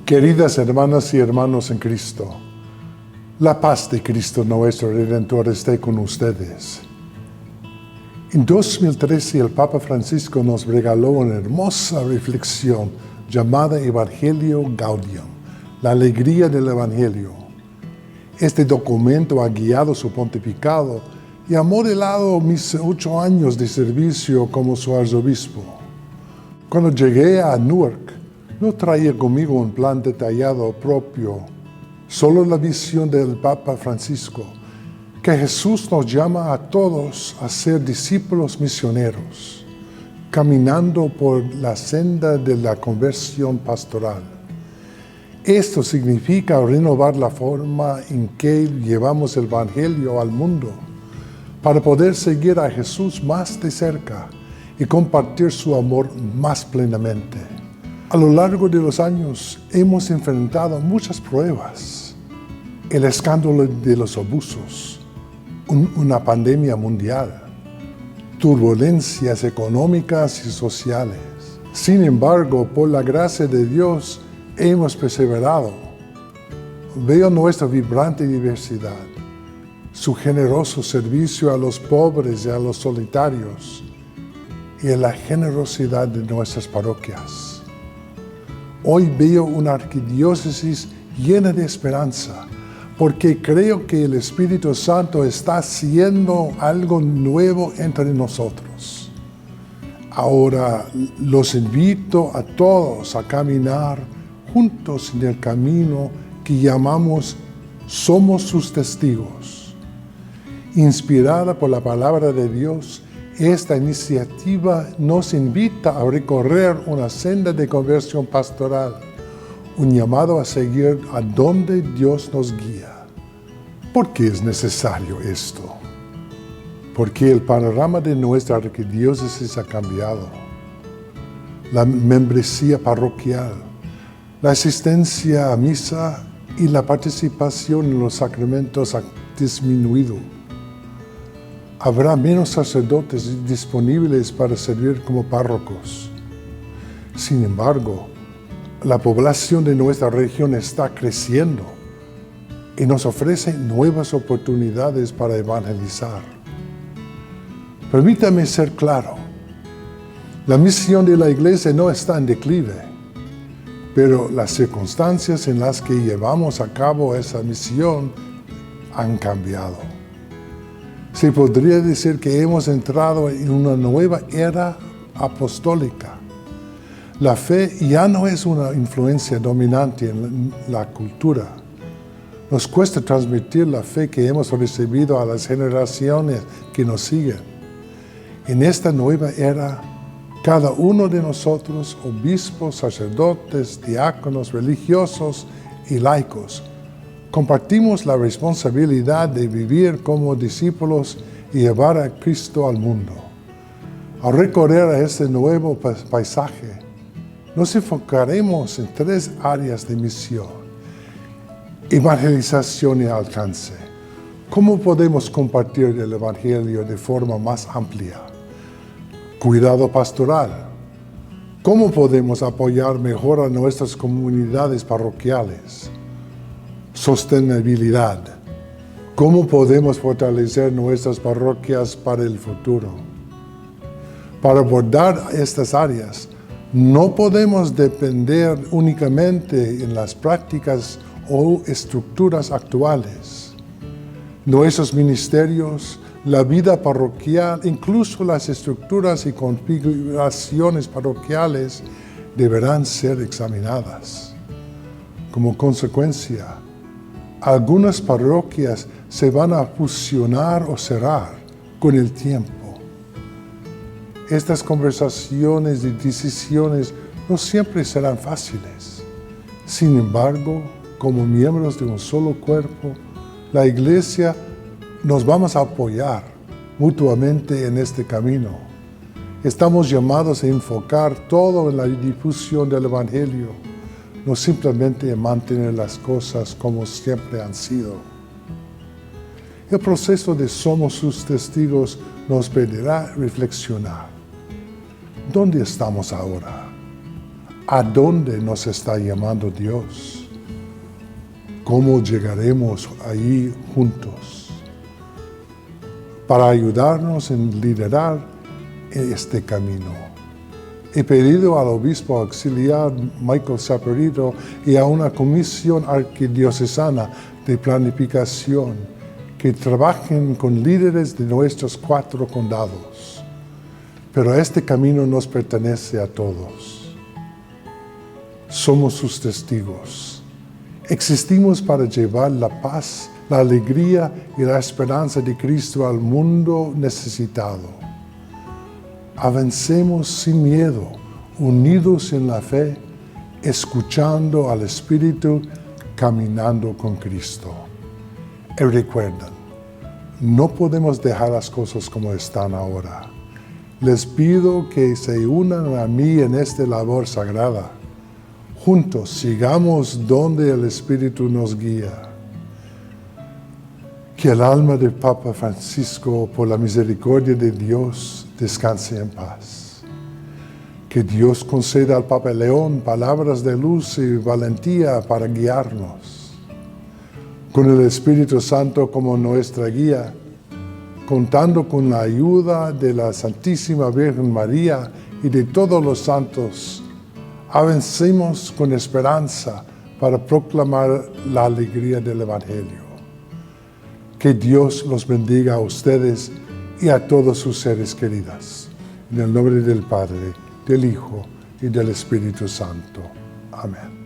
Queridas hermanas y hermanos en Cristo, la paz de Cristo nuestro Redentor esté con ustedes. En 2013 el Papa Francisco nos regaló una hermosa reflexión llamada Evangelio Gaudium, la alegría del Evangelio. Este documento ha guiado su pontificado y ha modelado mis 8 años de servicio como su arzobispo. Cuando llegué a Newark, no traía conmigo un plan detallado propio, solo la visión del Papa Francisco, que Jesús nos llama a todos a ser discípulos misioneros, caminando por la senda de la conversión pastoral. Esto significa renovar la forma en que llevamos el Evangelio al mundo, para poder seguir a Jesús más de cerca y compartir su amor más plenamente. A lo largo de los años hemos enfrentado muchas pruebas. El escándalo de los abusos, una pandemia mundial, turbulencias económicas y sociales. Sin embargo, por la gracia de Dios, hemos perseverado. Veo nuestra vibrante diversidad, su generoso servicio a los pobres y a los solitarios, y la generosidad de nuestras parroquias. Hoy veo una arquidiócesis llena de esperanza, porque creo que el Espíritu Santo está haciendo algo nuevo entre nosotros. Ahora los invito a todos a caminar juntos en el camino que llamamos Somos sus testigos. Inspirada por la palabra de Dios, esta iniciativa nos invita a recorrer una senda de conversión pastoral, un llamado a seguir a donde Dios nos guía. ¿Por qué es necesario esto? Porque el panorama de nuestra arquidiócesis ha cambiado. La membresía parroquial, la asistencia a misa y la participación en los sacramentos ha disminuido. Habrá menos sacerdotes disponibles para servir como párrocos. Sin embargo, la población de nuestra región está creciendo y nos ofrece nuevas oportunidades para evangelizar. Permítame ser claro, la misión de la Iglesia no está en declive, pero las circunstancias en las que llevamos a cabo esa misión han cambiado. Se podría decir que hemos entrado en una nueva era apostólica. La fe ya no es una influencia dominante en la cultura. Nos cuesta transmitir la fe que hemos recibido a las generaciones que nos siguen. En esta nueva era, cada uno de nosotros, obispos, sacerdotes, diáconos, religiosos y laicos, compartimos la responsabilidad de vivir como discípulos y llevar a Cristo al mundo. Al recorrer este nuevo paisaje, nos enfocaremos en 3 áreas de misión: evangelización y alcance. ¿Cómo podemos compartir el Evangelio de forma más amplia? Cuidado pastoral. ¿Cómo podemos apoyar mejor a nuestras comunidades parroquiales? Sostenibilidad. ¿Cómo podemos fortalecer nuestras parroquias para el futuro? Para abordar estas áreas, no podemos depender únicamente en las prácticas o estructuras actuales. Nuestros ministerios, la vida parroquial, incluso las estructuras y configuraciones parroquiales deberán ser examinadas. Como consecuencia, algunas parroquias se van a fusionar o cerrar con el tiempo. Estas conversaciones y decisiones no siempre serán fáciles. Sin embargo, como miembros de un solo cuerpo, la Iglesia nos vamos a apoyar mutuamente en este camino. Estamos llamados a enfocar todo en la difusión del Evangelio, no simplemente mantener las cosas como siempre han sido. El proceso de Somos sus testigos nos pedirá reflexionar. ¿Dónde estamos ahora? ¿A dónde nos está llamando Dios? ¿Cómo llegaremos allí juntos? Para ayudarnos en liderar este camino. He pedido al obispo auxiliar Michael Saperito y a una comisión arquidiocesana de planificación que trabajen con líderes de nuestros 4 condados. Pero este camino nos pertenece a todos. Somos sus testigos. Existimos para llevar la paz, la alegría y la esperanza de Cristo al mundo necesitado. Avancemos sin miedo, unidos en la fe, escuchando al Espíritu, caminando con Cristo. Y recuerden, no podemos dejar las cosas como están ahora. Les pido que se unan a mí en esta labor sagrada. Juntos sigamos donde el Espíritu nos guía. Que el alma del Papa Francisco, por la misericordia de Dios, descanse en paz. Que Dios conceda al Papa León palabras de luz y valentía para guiarnos. Con el Espíritu Santo como nuestra guía, contando con la ayuda de la Santísima Virgen María y de todos los santos, avancemos con esperanza para proclamar la alegría del Evangelio. Que Dios los bendiga a ustedes y a todos sus seres queridas. En el nombre del Padre, del Hijo y del Espíritu Santo. Amén.